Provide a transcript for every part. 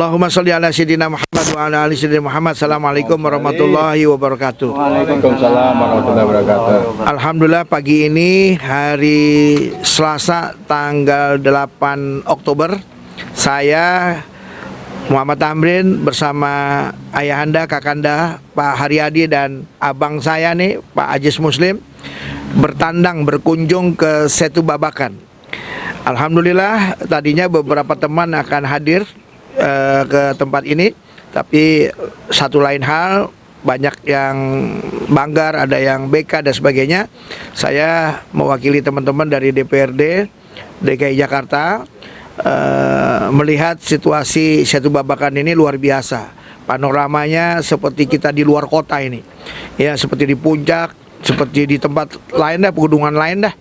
Allahumma sholli ala sayyidina Muhammad wa ala ali sayyidina Muhammad. Assalamualaikum warahmatullahi wabarakatuh. Waalaikumsalam warahmatullahi wabarakatuh. Alhamdulillah, pagi ini hari Selasa tanggal 8 Oktober, saya Muhammad Tamrin bersama ayahanda, kakanda Pak Haryadi dan abang saya nih Pak Ajis Muslim bertandang berkunjung ke Setu Babakan. Alhamdulillah, tadinya beberapa teman akan hadir ke tempat ini, tapi satu lain hal, banyak yang banggar, ada yang BK dan sebagainya. Saya mewakili teman-teman dari DPRD DKI Jakarta melihat situasi Setu Babakan ini luar biasa. Panoramanya seperti kita di luar kota ini, ya, seperti di puncak, seperti di tempat lain dah, pegunungan lain dah.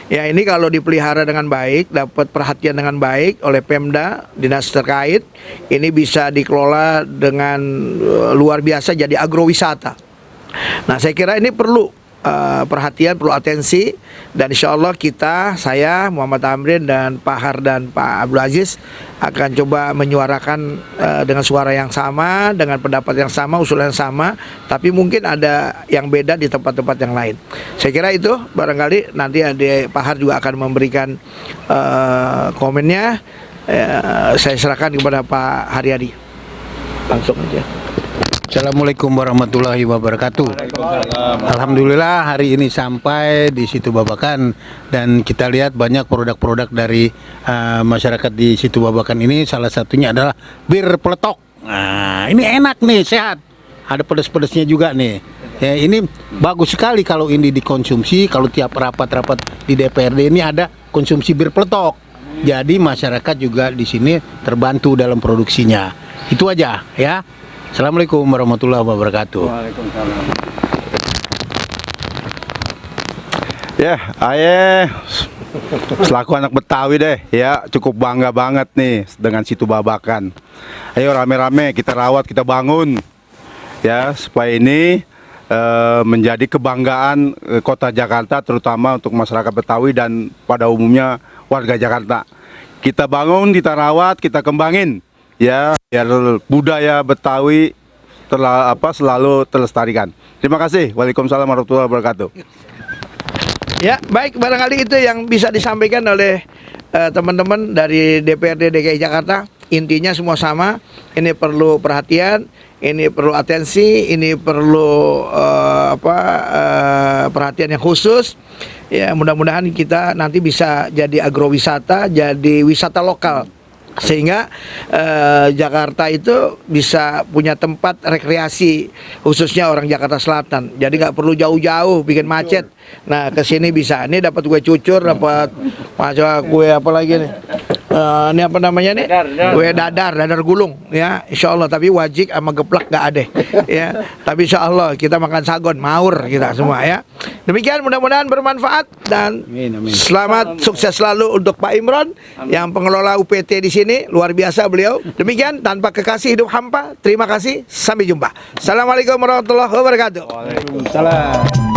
Ya, ini kalau dipelihara dengan baik, dapat perhatian dengan baik oleh Pemda, dinas terkait, ini bisa dikelola dengan luar biasa jadi agrowisata. Nah, saya kira ini perlu perhatian, perlu atensi, dan insya Allah saya Muhammad Tamrin dan Pak Har dan Pak Abdul Aziz akan coba menyuarakan dengan suara yang sama, dengan pendapat yang sama, usulan yang sama, tapi mungkin ada yang beda di tempat-tempat yang lain. Saya kira itu barangkali nanti Pak Har juga akan memberikan komennya. Saya serahkan kepada Pak Haryadi. Langsung aja. Assalamualaikum warahmatullahi wabarakatuh. Alhamdulillah hari ini sampai di Situ Babakan dan kita lihat banyak produk-produk dari masyarakat di Situ Babakan ini. Salah satunya adalah bir peletok. Nah, ini enak nih, sehat. Ada pedas-pedasnya juga nih. Ya, ini bagus sekali kalau ini dikonsumsi. Kalau tiap rapat-rapat di DPRD ini ada konsumsi bir peletok. Jadi masyarakat juga di sini terbantu dalam produksinya. Itu aja ya. Assalamualaikum warahmatullahi wabarakatuh. Waalaikumsalam. Ya, ayah selaku anak Betawi deh, ya cukup bangga banget nih dengan Situ Babakan. Ayo rame-rame kita rawat, kita bangun, ya supaya ini menjadi kebanggaan kota Jakarta, terutama untuk masyarakat Betawi dan pada umumnya warga Jakarta. Kita bangun, kita rawat, kita kembangin. Ya, biar budaya Betawi selalu terlestarikan. Terima kasih. Waalaikumsalam warahmatullahi wabarakatuh. Ya, baik, barangkali itu yang bisa disampaikan oleh teman-teman dari DPRD DKI Jakarta. Intinya semua sama. Ini perlu perhatian, ini perlu atensi, ini perlu perhatian yang khusus. Ya, mudah-mudahan kita nanti bisa jadi agrowisata, jadi wisata lokal. Sehingga Jakarta itu bisa punya tempat rekreasi, khususnya orang Jakarta Selatan. Jadi nggak perlu jauh-jauh bikin macet. Nah, kesini bisa. Ini dapat kue cucur, dapat macam kue apa lagi nih? Ini apa namanya nih? Kue dadar gulung, ya, insya Allah. Tapi wajib sama geplak nggak ada, ya. Tapi insya Allah kita makan sagon, maur kita semua, ya. Demikian, mudah-mudahan bermanfaat dan selamat sukses selalu untuk Pak Imron yang pengelola UPT di sini, luar biasa beliau. Demikian, tanpa kekasih hidup hampa. Terima kasih, sampai jumpa. Assalamualaikum warahmatullahi wabarakatuh. Waalaikumsalam.